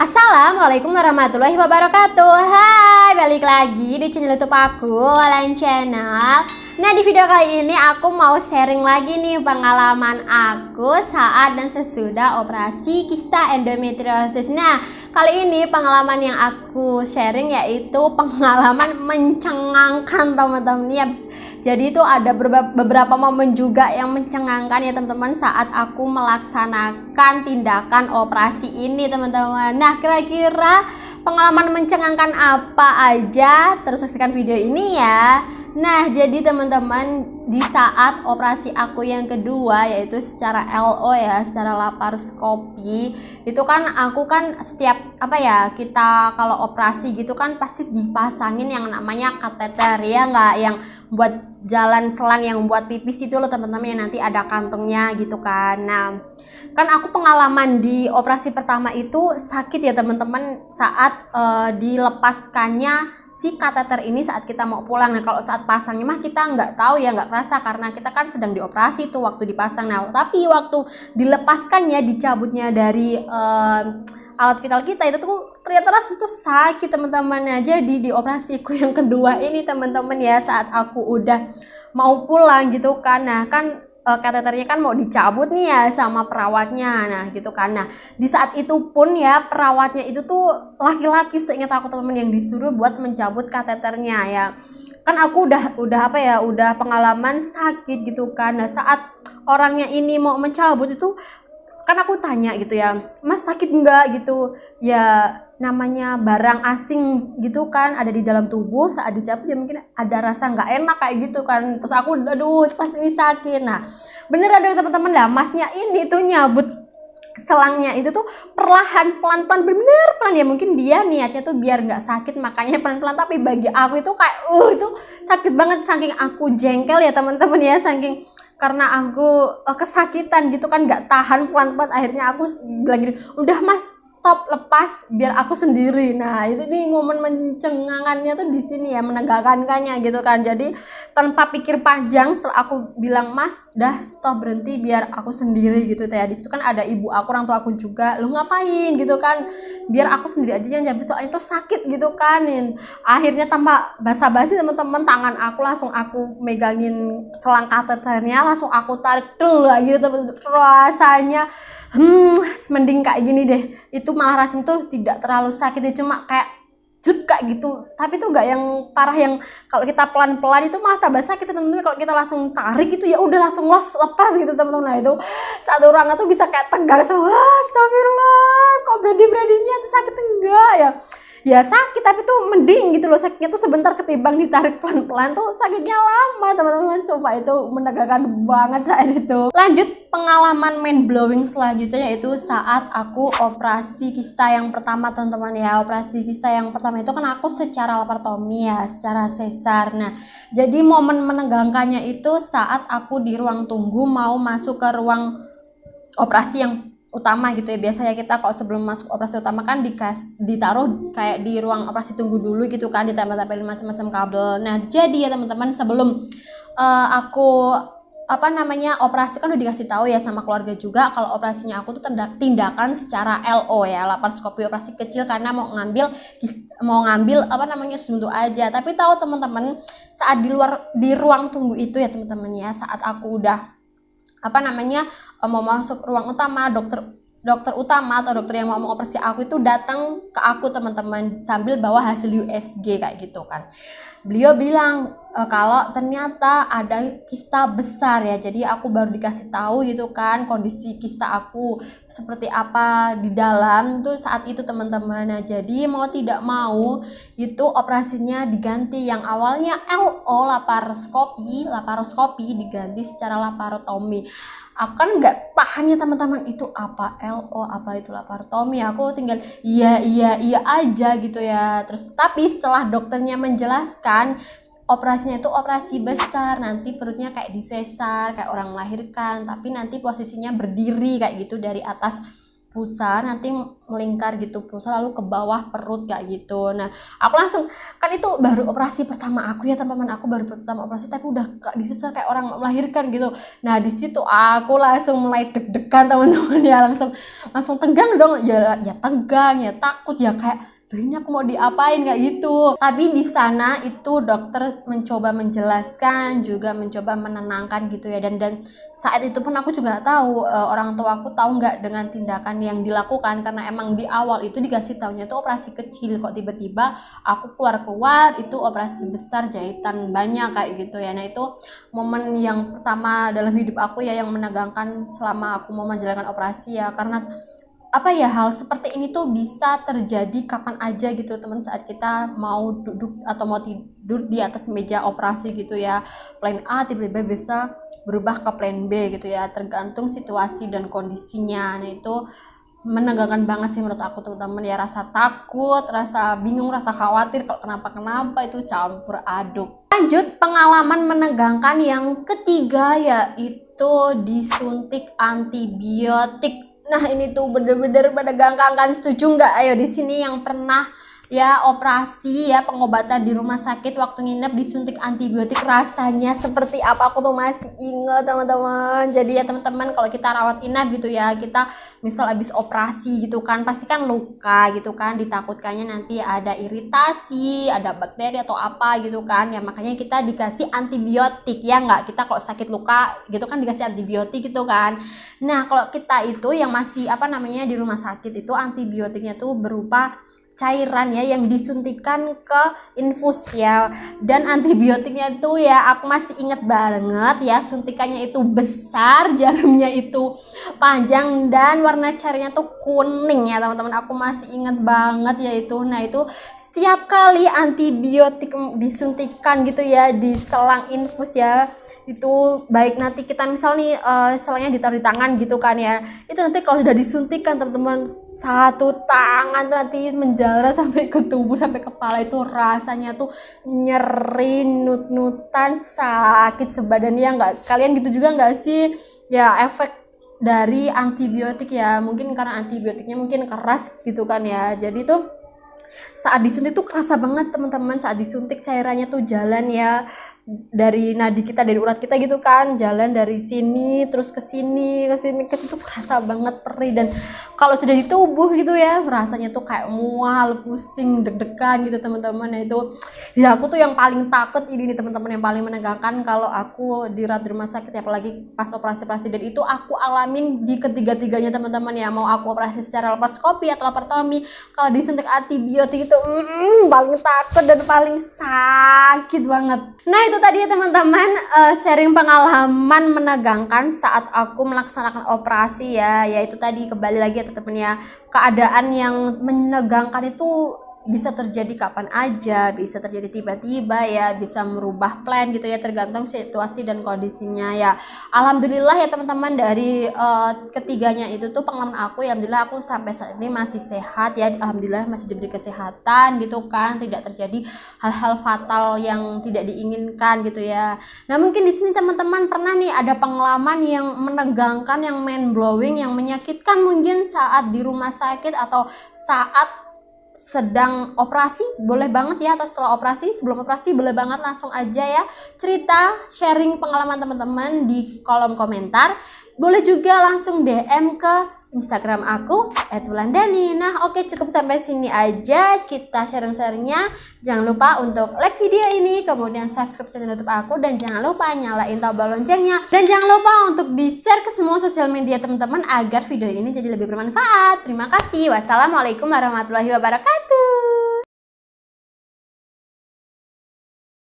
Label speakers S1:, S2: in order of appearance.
S1: Assalamualaikum warahmatullahi wabarakatuh. Hai, balik lagi di channel YouTube aku, Lain Channel. Nah, di video kali ini aku mau sharing lagi nih pengalaman aku saat dan sesudah operasi kista endometriosis. Nah, kali ini pengalaman yang aku sharing yaitu pengalaman mencengangkan, teman-teman. Yaps. Jadi itu ada beberapa momen juga yang mencengangkan ya teman-teman saat aku melaksanakan tindakan operasi ini, teman-teman. Nah, kira-kira pengalaman mencengangkan apa aja? Terus saksikan video ini ya. Nah, jadi teman-teman, di saat operasi aku yang kedua yaitu secara LO ya, secara laparoskopi, itu kan aku kan setiap kita kalau operasi gitu kan pasti dipasangin yang namanya kateter ya, nggak yang buat jalan selang yang buat pipis itu loh teman-teman, yang nanti ada kantongnya gitu kan. Nah, kan aku pengalaman di operasi pertama itu sakit ya teman-teman saat dilepaskannya si kateter ini saat kita mau pulang. Nah, kalau saat pasangnya mah kita nggak tahu ya, nggak kerasa karena kita kan sedang dioperasi tuh waktu dipasang. Nah, tapi waktu dilepaskannya, dicabutnya dari alat vital kita itu tuh ternyata rasanya tuh sakit teman-teman. Nah, jadi di operasiku yang kedua ini teman-teman ya, saat aku udah mau pulang gitu kan. Nah, kan kateternya kan mau dicabut nih ya sama perawatnya, nah gitu kan. Nah, di saat itu pun ya perawatnya itu tuh laki-laki, seingat aku teman-teman, yang disuruh buat mencabut kateternya ya. Kan aku udah pengalaman sakit gitu kan. Nah, saat orangnya ini mau mencabut itu kan aku tanya gitu ya, Mas sakit enggak gitu ya, namanya barang asing gitu kan ada di dalam tubuh, saat dicabut ya mungkin ada rasa nggak enak kayak gitu kan. Terus aku aduh pasti ini sakit. Nah, bener ada teman-teman lah, masnya ini tuh nyabut selangnya itu tuh perlahan, pelan-pelan, bener pelan ya, mungkin dia niatnya tuh biar nggak sakit makanya pelan-pelan, tapi bagi aku itu kayak itu sakit banget, saking aku jengkel ya teman-teman ya, saking karena aku kesakitan gitu kan, nggak tahan, pelan-pelan akhirnya aku bilang gini, udah mas stop, lepas biar aku sendiri. Nah, itu nih momen mencengangannya tuh di sini ya, menegangkannya gitu kan. Jadi tanpa pikir panjang setelah aku bilang mas dah stop, berhenti biar aku sendiri gitu ya. Di situ kan ada ibu aku, orang tua aku juga, lu ngapain gitu kan, biar aku sendiri aja yang jabat soalnya itu sakit gitu kan. Akhirnya tanpa basa-basi teman-teman, tangan aku langsung aku megangin selang kateternya, langsung aku tarik tuh lagi teman-teman. Rasanya mending kayak gini deh, itu malah rasanya tuh tidak terlalu sakit ya, cuma kayak juga gitu, tapi tuh nggak yang parah yang kalau kita pelan-pelan itu malah tambah sakit teman-teman. Kalau kita langsung tarik itu ya udah langsung lepas gitu teman-teman. Nah, itu satu orang tuh bisa kayak tegang semua, astagfirullah kok berani-beraninya tuh sakit enggak ya sakit, tapi tuh mending gitu loh, sakitnya tuh sebentar ketimbang ditarik pelan-pelan tuh sakitnya lama teman-teman. Sumpah itu menegangkan banget saat itu. Lanjut pengalaman mind blowing selanjutnya yaitu saat aku operasi kista yang pertama teman-teman ya. Operasi kista yang pertama itu kan aku secara laparotomi ya, secara sesar. Nah, jadi momen menegangkannya itu saat aku di ruang tunggu mau masuk ke ruang operasi yang utama gitu ya. Biasanya kita kalau sebelum masuk operasi utama kan ditaruh kayak di ruang operasi tunggu dulu gitu kan, ditempel-tempelin macam-macam kabel. Nah, jadi ya teman-teman, sebelum aku operasi kan udah dikasih tahu ya sama keluarga juga kalau operasinya aku tuh tindakan secara LO ya, laparoskopi operasi kecil, karena mau ngambil suntuk aja. Tapi tahu teman-teman, saat di ruang tunggu itu ya teman-teman ya, saat aku udah mau masuk ruang utama, dokter utama atau dokter yang mau mengoperasi aku itu datang ke aku teman-teman sambil bawa hasil USG kayak gitu kan. Beliau bilang kalau ternyata ada kista besar ya. Jadi aku baru dikasih tahu gitu kan kondisi kista aku seperti apa di dalam tuh saat itu teman-teman. Nah, jadi mau tidak mau itu operasinya diganti, yang awalnya LO laparoskopi diganti secara laparotomi. Aku kan nggak tahan ya teman-teman, itu apa LO, apa itu laparotomi. Aku tinggal iya aja gitu ya. Terus tapi setelah dokternya menjelaskan operasinya itu operasi besar, nanti perutnya kayak disesar kayak orang melahirkan, tapi nanti posisinya berdiri kayak gitu dari atas pulsa, nanti melingkar gitu pulsa lalu ke bawah perut kayak gitu. Nah aku langsung, kan itu baru operasi pertama aku ya teman-teman, aku baru pertama operasi tapi udah gak disesar kayak orang melahirkan gitu. Nah di situ aku langsung mulai deg-degan teman-teman ya, langsung tegang dong ya, tegang ya, takut ya, kayak ini aku mau diapain kayak gitu. Tapi di sana itu dokter mencoba menjelaskan, juga mencoba menenangkan gitu ya. Dan saat itu pun aku juga tahu, orang tua aku tahu nggak dengan tindakan yang dilakukan, karena emang di awal itu dikasih taunya itu operasi kecil, kok tiba-tiba aku keluar itu operasi besar, jahitan banyak kayak gitu ya. Nah itu momen yang pertama dalam hidup aku ya, yang menegangkan selama aku mau menjalankan operasi ya, karena apa ya, hal seperti ini tuh bisa terjadi kapan aja gitu teman, saat kita mau duduk atau mau tidur di atas meja operasi gitu ya. Plan A tiba-tiba bisa berubah ke plan B gitu ya, tergantung situasi dan kondisinya. Nah itu menegangkan banget sih menurut aku teman-teman ya, rasa takut, rasa bingung, rasa khawatir, kalau kenapa itu campur aduk. Lanjut, pengalaman menegangkan yang ketiga yaitu disuntik antibiotik. Nah ini tuh bener-bener menegangkan, kan setuju nggak? Ayo di sini yang pernah ya operasi ya, pengobatan di rumah sakit, waktu nginep disuntik antibiotik, rasanya seperti apa aku tuh masih ingat teman-teman. Jadi ya teman-teman, kalau kita rawat inap gitu ya, kita misal habis operasi gitu kan, pasti kan luka gitu kan, ditakutkannya nanti ada iritasi, ada bakteri atau apa gitu kan ya, makanya kita dikasih antibiotik ya nggak? Kita kalau sakit luka gitu kan dikasih antibiotik gitu kan. Nah kalau kita itu yang masih di rumah sakit itu, antibiotiknya tuh berupa cairan ya, yang disuntikan ke infus ya. Dan antibiotiknya itu ya, aku masih inget banget ya, suntikannya itu besar, jarumnya itu panjang, dan warna cairannya tuh kuning ya teman-teman, aku masih inget banget ya itu. Nah itu setiap kali antibiotik disuntikan gitu ya di selang infus ya, itu baik nanti kita misal nih selangnya ditaruh di tangan gitu kan ya, itu nanti kalau sudah disuntikan teman-teman, satu tangan nanti menjara sampai ke tubuh, sampai kepala, itu rasanya tuh nyeri, nut-nutan, sakit sebadan ya nggak? Kalian gitu juga nggak sih ya, efek dari antibiotik ya, mungkin karena antibiotiknya mungkin keras gitu kan ya, jadi tuh saat disuntik tuh kerasa banget teman-teman. Saat disuntik cairannya tuh jalan ya dari nadi kita, dari urat kita gitu kan, jalan dari sini terus ke sini ke situ, kerasa banget perih. Dan kalau sudah di tubuh gitu ya, rasanya tuh kayak mual, pusing, deg-degan gitu teman-teman. Nah itu ya, aku tuh yang paling takut ini nih teman-teman, yang paling menegangkan kalau aku dirawat di rumah sakit ya, apalagi pas operasi-operasi. Dan itu aku alamin di ketiga-tiganya teman-teman ya, mau aku operasi secara laparoskopi atau laparotomi, kalau disuntik antibiotik itu paling takut dan paling sakit banget. Nah itu tadi ya teman-teman, sharing pengalaman menegangkan saat aku melaksanakan operasi ya, yaitu tadi kembali lagi ya teman-teman ya, keadaan yang menegangkan itu bisa terjadi kapan aja, bisa terjadi tiba-tiba ya, bisa merubah plan gitu ya, tergantung situasi dan kondisinya ya. Alhamdulillah ya teman-teman, dari ketiganya itu tuh pengalaman aku ya, alhamdulillah aku sampai saat ini masih sehat ya, alhamdulillah masih diberi kesehatan gitu kan, tidak terjadi hal-hal fatal yang tidak diinginkan gitu ya. Nah mungkin di sini teman-teman pernah nih ada pengalaman yang menegangkan, yang mind blowing, yang menyakitkan mungkin saat di rumah sakit atau saat sedang operasi, boleh banget ya, atau setelah operasi, sebelum operasi, boleh banget langsung aja ya cerita, sharing pengalaman teman-teman di kolom komentar. Boleh juga langsung DM ke Instagram aku @wulandani. Nah oke, cukup sampai sini aja kita sharing-sharingnya. Jangan lupa untuk like video ini, kemudian subscribe channel YouTube aku, dan jangan lupa nyalain tombol loncengnya, dan jangan lupa untuk di-share ke semua sosial media teman-teman agar video ini jadi lebih bermanfaat. Terima kasih. Wassalamualaikum warahmatullahi wabarakatuh.